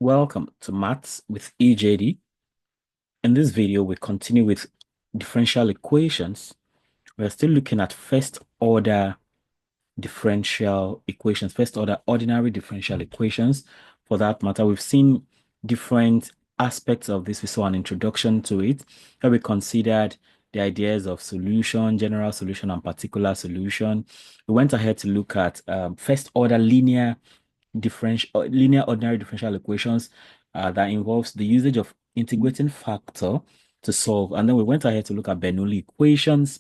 Welcome to Maths with EJD. In this video, we continue with differential equations. We're still looking at first order differential equations, first order ordinary differential equations. For that matter, we've seen different aspects of this. We saw an introduction to it, where we considered the ideas of solution, general solution, and particular solution. We went ahead to look at first order linear ordinary differential equations that involves the usage of integrating factor to solve. And then we went ahead to look at Bernoulli equations,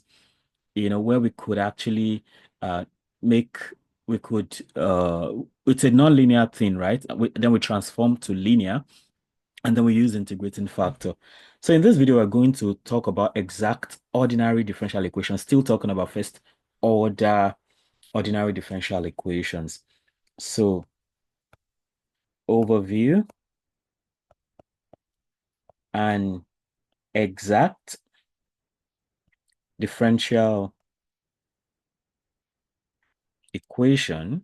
where we could actually uh, make, we could, it's a non-linear thing, right? Then we transform to linear, and then we use integrating factor. So in this video, we're going to talk about exact ordinary differential equations, still talking about first order ordinary differential equations. So overview. An exact differential equation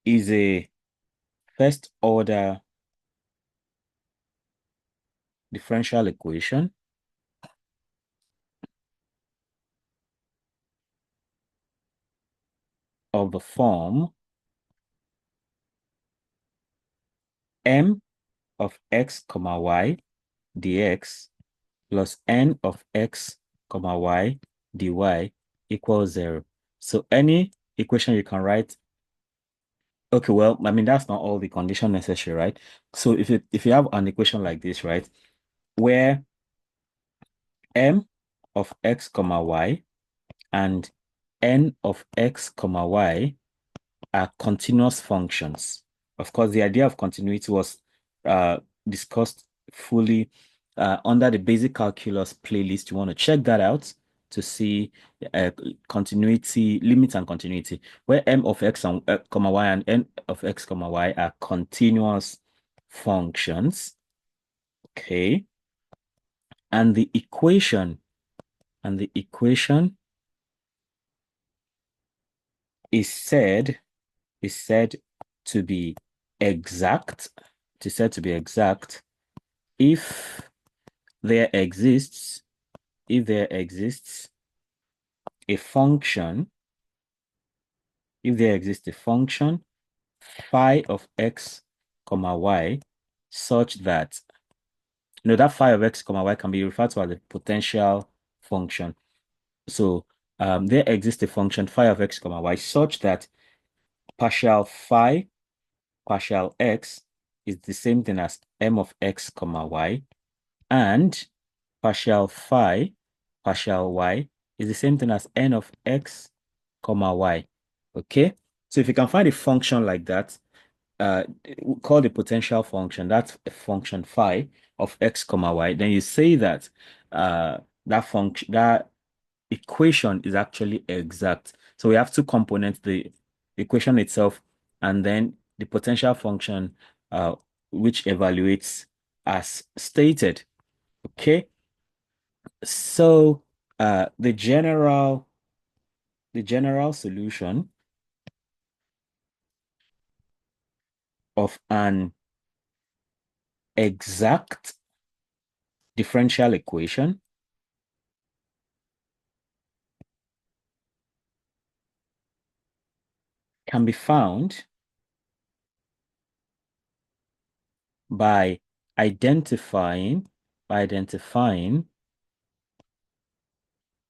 is a first order differential equation of the form m of x comma y dx plus n of x comma y dy equals 0. So any equation you can write. Okay, well, I mean, that's not all the condition necessary, right? So if you have an equation like this, right, where m of x comma y and n of x comma y are continuous functions. Of course, the idea of continuity was discussed fully under the basic calculus playlist. You want to check that out to see continuity, limits and continuity, where m of x and comma y and n of x comma y are continuous functions. Okay. And the equation is said to be exact. It is said to be exact if there exists a function, phi of x comma y, such that that phi of x comma y can be referred to as a potential function. So there exists a function phi of x comma y such that partial phi partial x is the same thing as m of x comma y, and partial phi partial y is the same thing as n of x comma y. Okay, so if you can find a function like that, called a potential function, that's a function phi of x comma y, then you say that that equation is actually exact. So we have two components, the equation itself and then the potential function which evaluates as stated. Okay, so the general solution of an exact differential equation can be found by identifying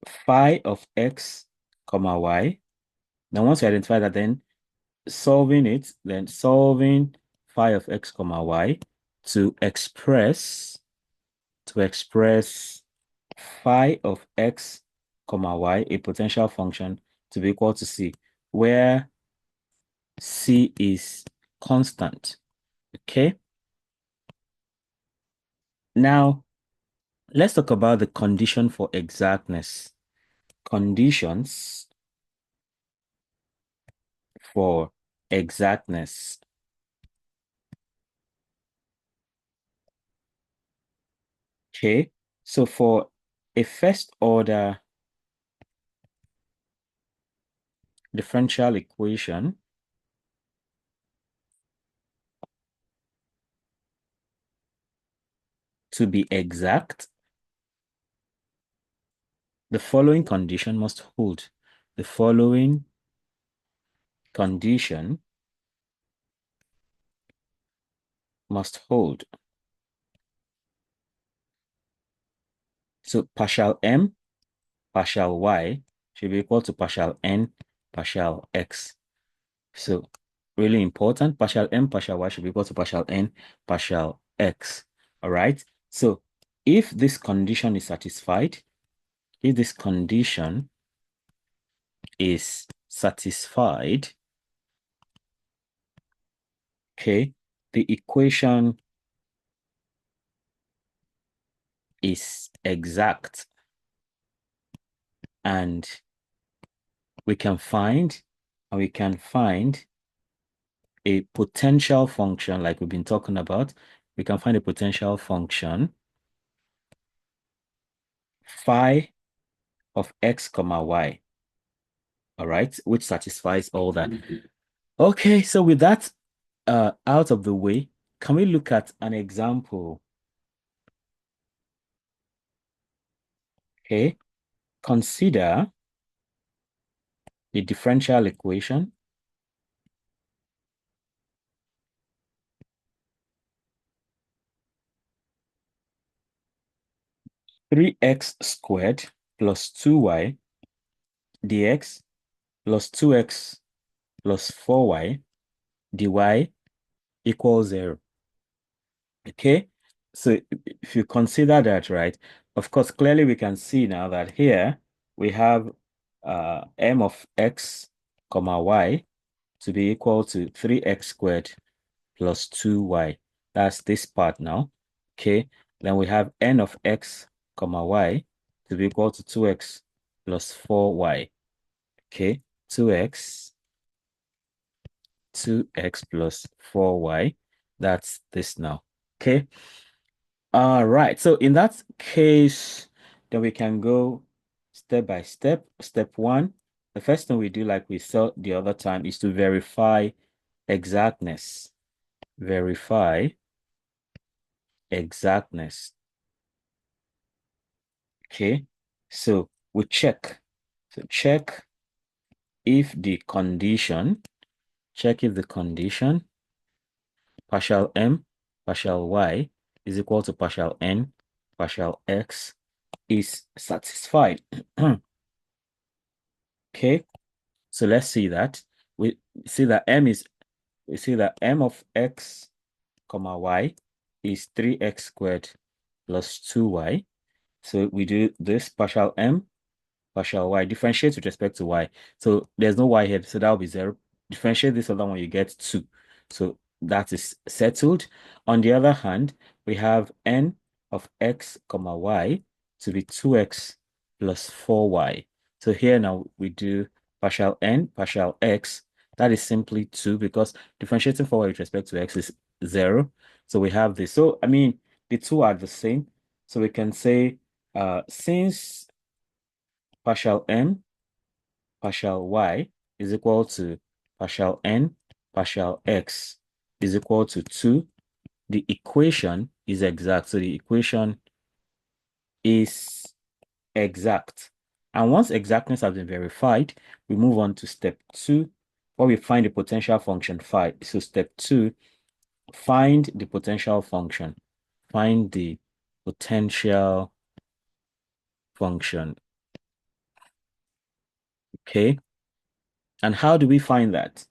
phi of x comma y. Now once you identify that, then solving phi of x comma y to express phi of x comma y, a potential function, to be equal to c, where c is constant. Okay, now let's talk about the condition for exactness. Conditions for exactness. Okay, so for a first order differential equation, to be exact, the following condition must hold. The following condition must hold. So partial m, partial y should be equal to partial n, partial x. So really important, partial m, partial y should be equal to partial n, partial x. All right. So if this condition is satisfied, if this condition is satisfied, okay, the equation is exact, and we can find a potential function like we've been talking about. We can find a potential function phi of x comma y, all right, which satisfies all that. Okay, so with that out of the way, can we look at an example? Okay, consider the differential equation 3x squared plus 2y dx plus 2x plus 4y dy equals 0. Okay, so if you consider that, right, of course, clearly we can see now that here we have m of x comma y to be equal to 3x squared plus 2y. That's this part now. Okay, then we have n of x comma y to be equal to 2x plus 4y. Okay, 2x plus 4y. That's this now. Okay. All right. So in that case, then we can go step by step. Step one, the first thing we do, like we saw the other time, is to verify exactness. Verify exactness. Okay. So we check. So check if the condition partial m, partial y is equal to partial n, partial x is satisfied. Okay, so let's see that. We see that m of x comma y is 3x squared plus 2y. So we do this partial m, partial y, differentiate with respect to y. So there's no y here, so that will be 0. Differentiate this other one, you get 2. So that is settled. On the other hand, we have n of x comma y to be 2x plus 4y. So here now we do partial n, partial x. That is simply 2 because differentiating forward with respect to x is 0. So we have this. So, I mean, the two are the same. So we can say since partial m, partial y is equal to partial n, partial x is equal to 2, the equation is exact. So the equation is exact. And once exactness has been verified, we move on to step 2, where we find the potential function phi. So step 2, find the potential function. Find the potential function. Okay. And how do we find that?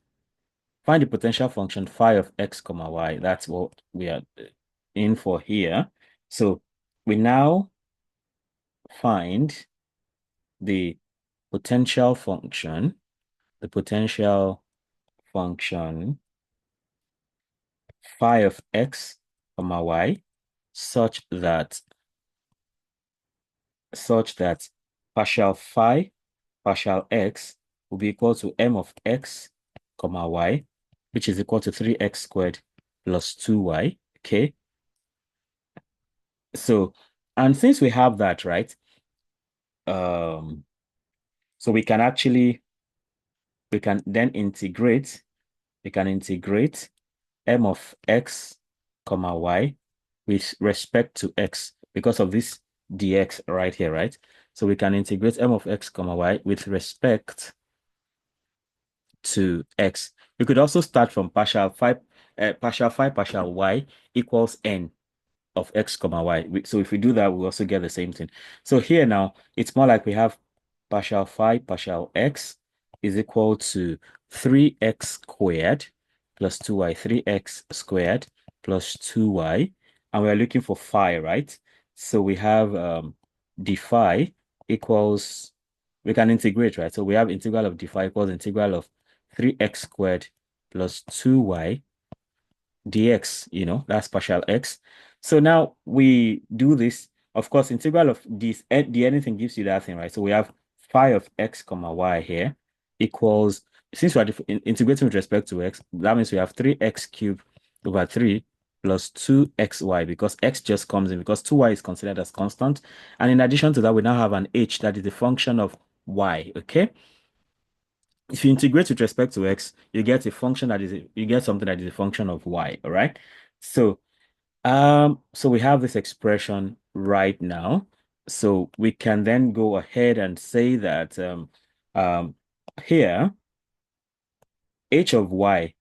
Find the potential function phi of x comma y. That's what we are in for here. So we now find the potential function, phi of x comma y such that partial phi partial x will be equal to m of x comma y, which is equal to 3x squared plus 2y. Okay. So, and since we have that, right, so we can then integrate, m of x comma y with respect to x because of this dx right here, right? So we can integrate m of x comma y with respect to x. We could also start from partial phi partial y equals n of x comma y. So if we do that, we also get the same thing. So here now, it's more like we have partial phi partial x is equal to 3x squared plus 2y, 3x squared plus 2y. And we're looking for phi, right? So we have d phi equals, we can integrate, right? So we have integral of d phi equals integral of 3x squared plus 2y dx, that's partial x. So now we do this. Of course, integral of this, the anything gives you that thing, right? So we have phi of x comma y here equals, since we are integrating with respect to x, that means we have 3x cubed over 3 plus 2xy because x just comes in because 2y is considered as constant. And in addition to that, we now have an h that is the function of y, okay? If you integrate with respect to x, you get a function that is you get something that is a function of y, all right? So we have this expression right now. So we can then go ahead and say that um here h of y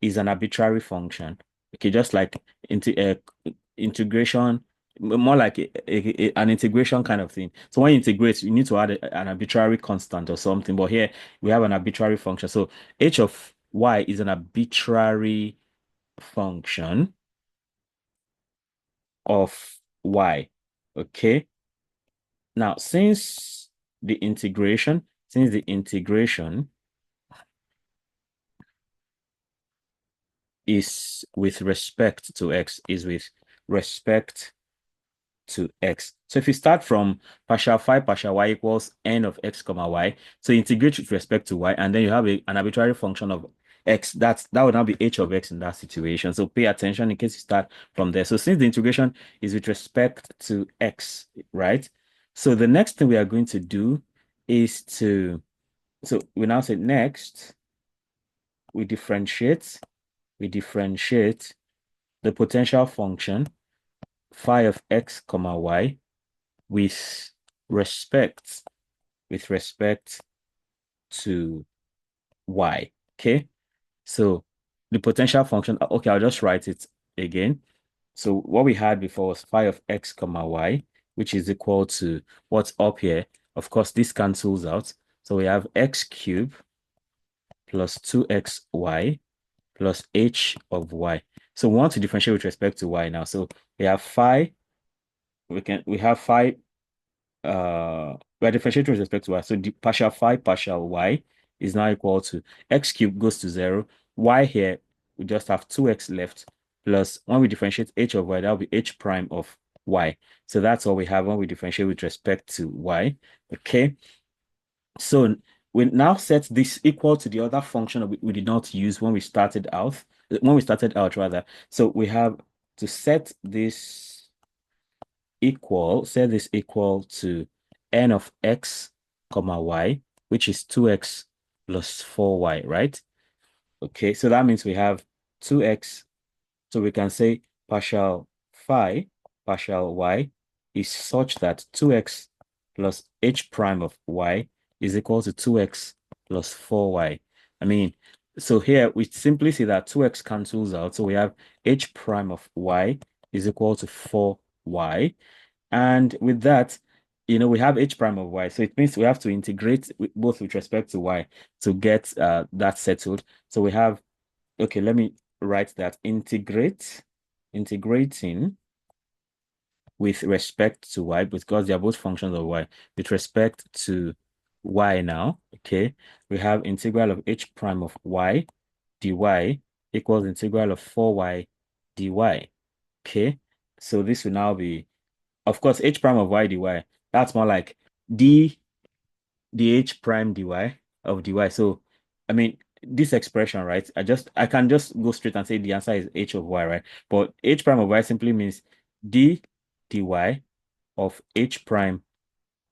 is an arbitrary function. Okay, just like integration, more like an integration kind of thing. So when you integrate, you need to add an arbitrary constant or something. But here we have an arbitrary function. So h of y is an arbitrary function of y. Okay. Now, since the integration is with respect to x, is with respect to x. So if you start from partial phi partial y equals n of x comma y, so you integrate with respect to y, and then you have an arbitrary function of x. That would now be h of x in that situation. So pay attention in case you start from there. So since the integration is with respect to x, right? So the next thing we are going to do is so we now say next, we differentiate the potential function phi of x comma y with respect to y. Okay, so the potential function, okay, I'll just write it again. So what we had before was phi of x comma y, which is equal to what's up here. Of course, this cancels out. So we have x cubed plus 2xy plus h of y. So we want to differentiate with respect to y now. So we have phi, we have phi, we're differentiating with respect to y. So the partial phi partial y is now equal to x cubed goes to 0. Y here, we just have 2x left, plus when we differentiate h of y, that will be h prime of y. So that's all we have when we differentiate with respect to y. Okay. So we now set this equal to the other function that we did not use when we started out, rather. So we have to set this equal to n of x comma y, which is 2x plus 4y, right? Okay, so that means we have 2x. So we can say partial phi partial y is such that 2x plus h prime of y is equal to 2x plus 4y. I mean, so here we simply see that 2x cancels out. So we have h prime of y is equal to 4y. And with that, we have h prime of y. So it means we have to integrate both with respect to y to get that settled. So we have, okay, let me write that. Integrating with respect to y, because they are both functions of y. With respect to y now, okay, we have integral of h prime of y dy equals integral of 4y dy. Okay, so this will now be, of course, h prime of y dy. That's more like d dh prime dy of dy. So, I mean, this expression, right? I can just go straight and say the answer is h of y, right? But h prime of y simply means d dy of h prime,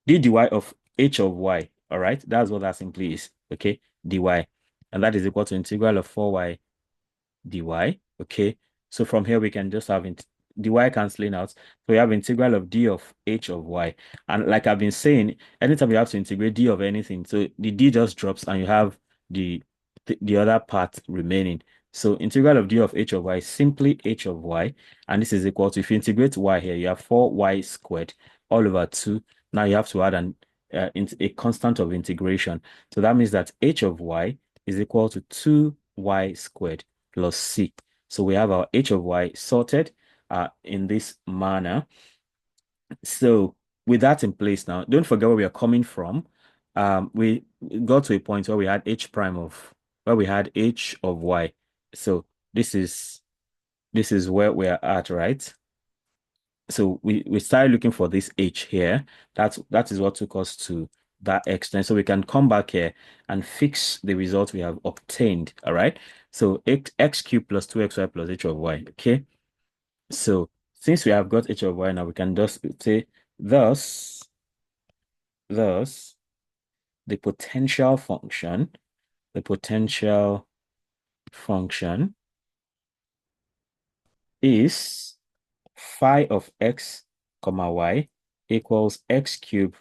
d dy of h of y. All right, that's what that simply is. Okay, dy, and that is equal to integral of 4y dy. Okay, so from here we can just have the y canceling out. So we have integral of d of h of y. And like I've been saying, anytime you have to integrate d of anything, so the d just drops and you have the the other part remaining. So integral of d of h of y is simply h of y, and this is equal to, if you integrate y here, you have 4y squared all over 2. Now you have to add a constant of integration. So that means that h of y is equal to 2y squared plus c. So we have our h of y sorted in this manner. So with that in place now, don't forget where we are coming from. We got to a point where we had where we had h of y. So this is where we are at, right? So we started looking for this h here. That is what took us to that extent. So we can come back here and fix the result we have obtained. All right. So x cubed plus 2xy plus h of y. Okay. So since we have got h of y now, we can just say thus, thus the potential function is phi of x comma y equals x cubed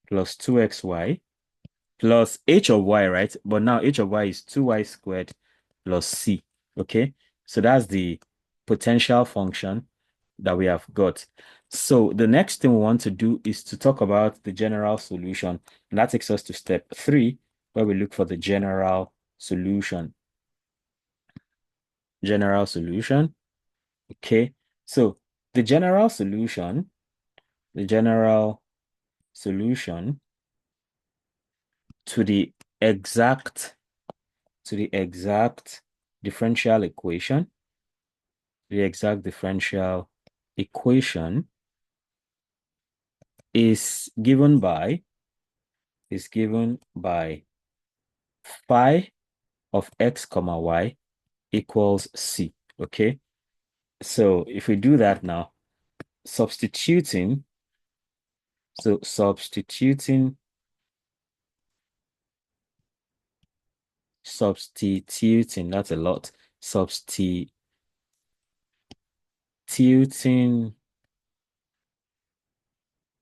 plus 2xy plus h of y, right? But now h of y is 2y squared plus c. Okay, so that's the potential function that we have got. So the next thing we want to do is to talk about the general solution. And that takes us to step 3, where we look for the general solution. General solution. Okay, so the general solution, the general solution to the exact differential equation, the exact differential equation is given by phi of x comma y equals c. Okay, so if we do that now, substituting, so substituting, that's a lot. Substituting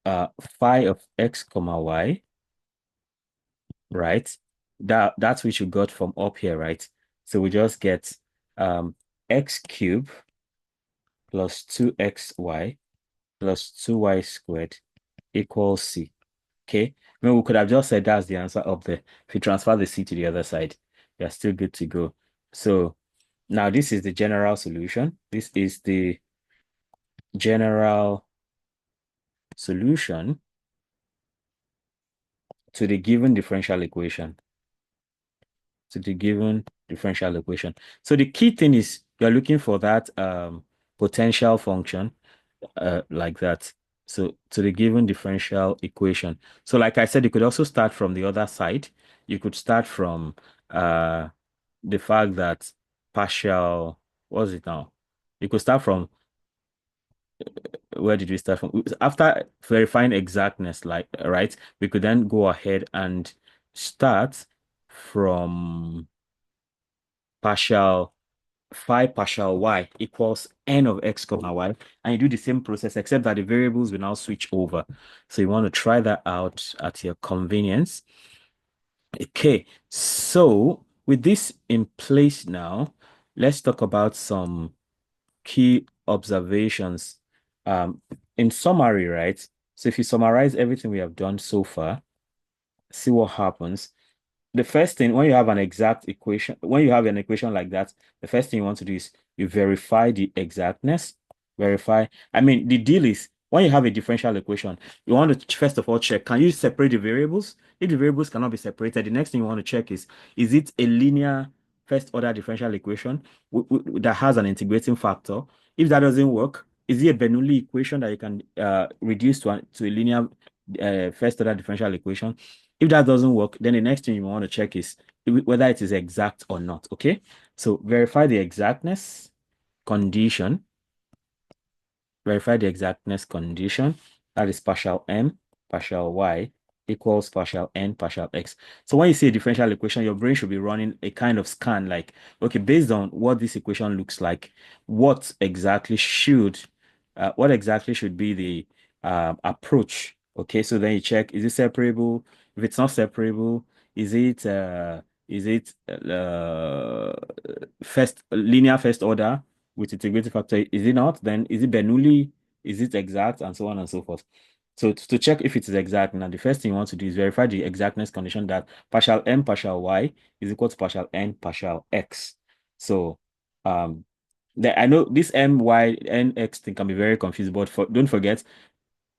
phi of x comma y, right? That's which you got from up here, right? So we just get x cubed plus 2xy plus 2y squared equals c. Okay, I mean, we could have just said that's the answer up there. If you transfer the c to the other side, you're still good to go. So now this is the general solution. This is the general solution to the given differential equation. So the key thing is you're looking for that potential function like that. So to the given differential equation. So like I said, you could also start from the other side. You could start from the fact that partial, what's it now? You could start from, where did we start from? After verifying exactness, like, right, we could then go ahead and start from partial phi partial y equals n of x comma y, and you do the same process except that the variables will now switch over. So you want to try that out at your convenience. Okay, so with this in place now, let's talk about some key observations. In summary, right? So if you summarize everything we have done so far, see what happens. The first thing, when you have an exact equation, when you have an equation like that, the first thing you want to do is you verify the exactness. I mean, the deal is when you have a differential equation, you want to first of all check, can you separate the variables? If the variables cannot be separated, the next thing you want to check is it a linear first order differential equation that has an integrating factor? If that doesn't work, is it a Bernoulli equation that you can reduce to a linear first order differential equation? If that doesn't work, then the next thing you want to check is whether it is exact or not. Okay, so verify the exactness condition. Verify the exactness condition. That is partial m, partial y equals partial n, partial x. So when you see a differential equation, your brain should be running a kind of scan like, okay, based on what this equation looks like, what exactly should what exactly should be the approach? Okay, so then you check, is it separable? If it's not separable, is it first linear first order with integrated factor? Is it not? Then is it Bernoulli? Is it exact? And so on and so forth. So to check if it is exact, now the first thing you want to do is verify the exactness condition that partial m partial y is equal to partial n partial x. So I know this m y n x thing can be very confusing, but don't forget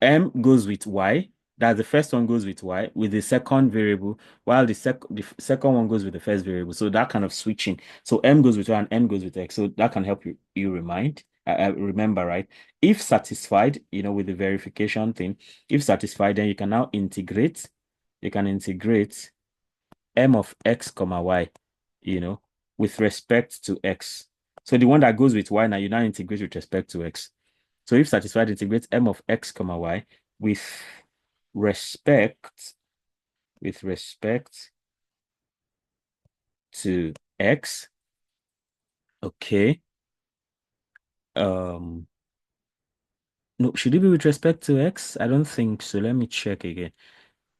m goes with y. That's the first one goes with y with the second variable, while the second one goes with the first variable. So that kind of switching. So m goes with y and n goes with x. So that can help you remember, right? If satisfied, with the verification thing, if satisfied, then you can now integrate. You can integrate m of x comma y, with respect to x. So the one that goes with y now, you now integrate with respect to x. So if satisfied, integrate m of x comma y with respect with respect to x. Okay. No, should it be with respect to x? I don't think so. Let me check again.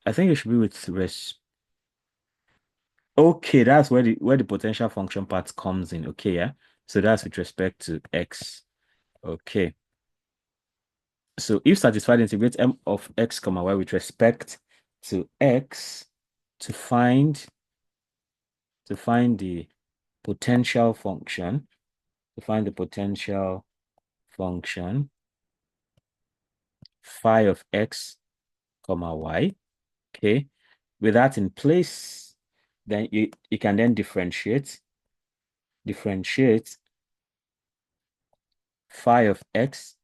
I think it should be with Okay, that's where the potential function part comes in. Okay, yeah. So that's with respect to x. Okay. So if satisfied, integrate m of x comma y with respect to x to find the potential function, phi of x comma y. Okay. With that in place, then you can then differentiate phi of x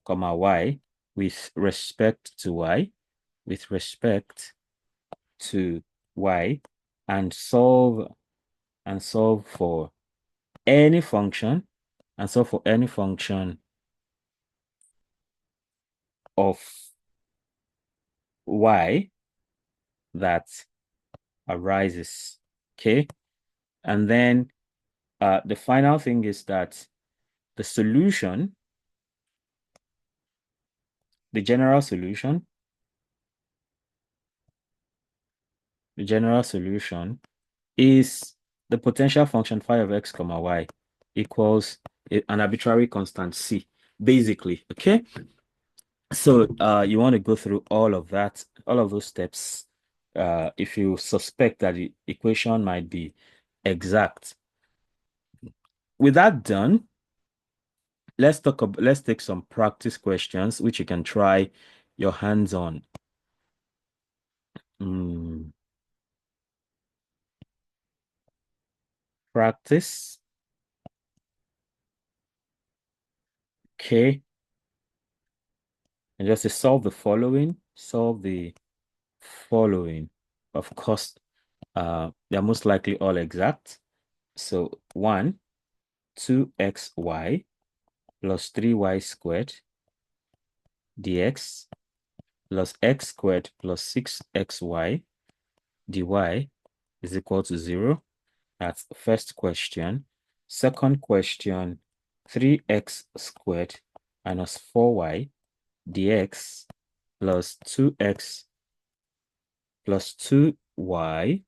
comma y with respect to y, and solve for any function of y that arises. Okay. And then the final thing is that the solution, the general solution is the potential function phi of x comma y equals an arbitrary constant c, basically. Okay. So you want to go through all of those steps if you suspect that the equation might be exact. With that done, let's take some practice questions which you can try your hands on. Practice. Okay. And just to solve the following. Of course, they're most likely all exact. So 1, 2xy plus 3y squared dx plus x squared plus 6xy dy is equal to 0. That's the first question. Second question, 3x squared minus 4y dx plus 2x plus 2y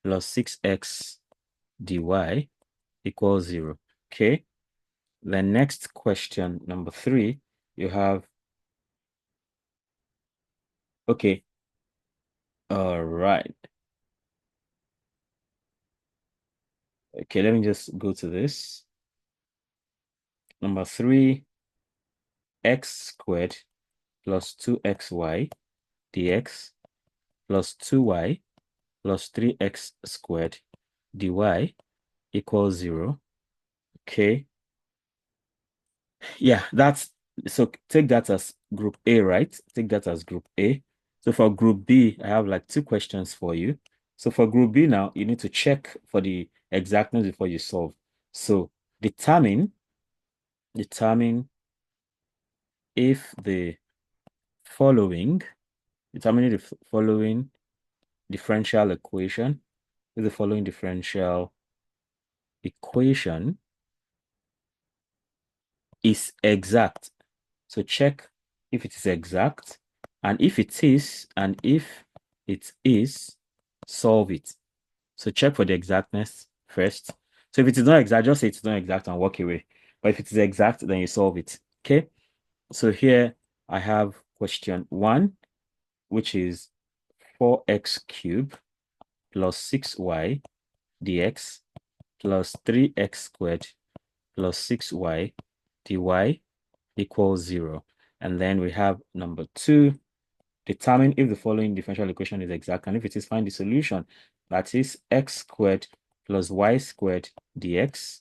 plus 6x dy equals 0. Okay. The next question, number 3, you have, okay. All right. Okay, let me just go to this. Number 3, x squared plus 2xy dx plus 2y plus 3x squared dy equals 0. Okay. Yeah, so take that as group A, right? Take that as group A. So for group B, I have like 2 questions for you. So for group B now, you need to check for the exactness before you solve. So determine if the following, determining the following differential equation, if the following differential equation is exact. So check if it is exact, and if it is, solve it. So check for the exactness first. So if it is not exact, just say it's not exact and walk away. But if it is exact, then you solve it. Okay. So here I have question 1, which is 4x cubed plus 6y dx plus 3x squared plus 6y dy equals 0. And then we have number 2, determine if the following differential equation is exact, and if it is, find the solution. That is x squared plus y squared dx,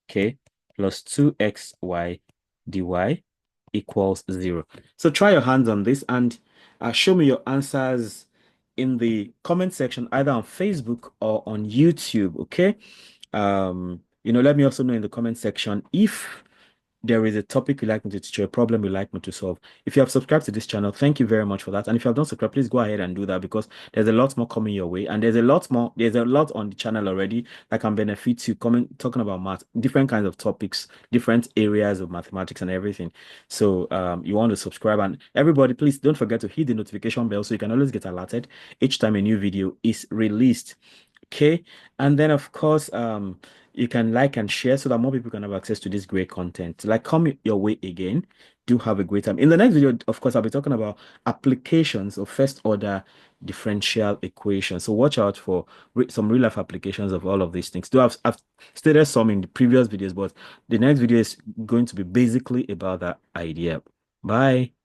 okay, plus 2xy dy equals 0. So try your hands on this and show me your answers in the comment section, either on Facebook or on YouTube, okay? Let me also know in the comment section if there is a topic you'd like me to teach or a problem you'd like me to solve. If you have subscribed to this channel, thank you very much for that. And if you have not subscribed, please go ahead and do that, because there's a lot more coming your way. And there's a lot on the channel already that can benefit you, talking about math, different kinds of topics, different areas of mathematics and everything. So you want to subscribe, and everybody, please don't forget to hit the notification bell so you can always get alerted each time a new video is released. Okay. And then of course, you can like and share so that more people can have access to this great content. Like, come your way again. Do have a great time. In the next video, of course, I'll be talking about applications of first order differential equations. So watch out for some real life applications of all of these things. I've stated some in the previous videos, but the next video is going to be basically about that idea. Bye.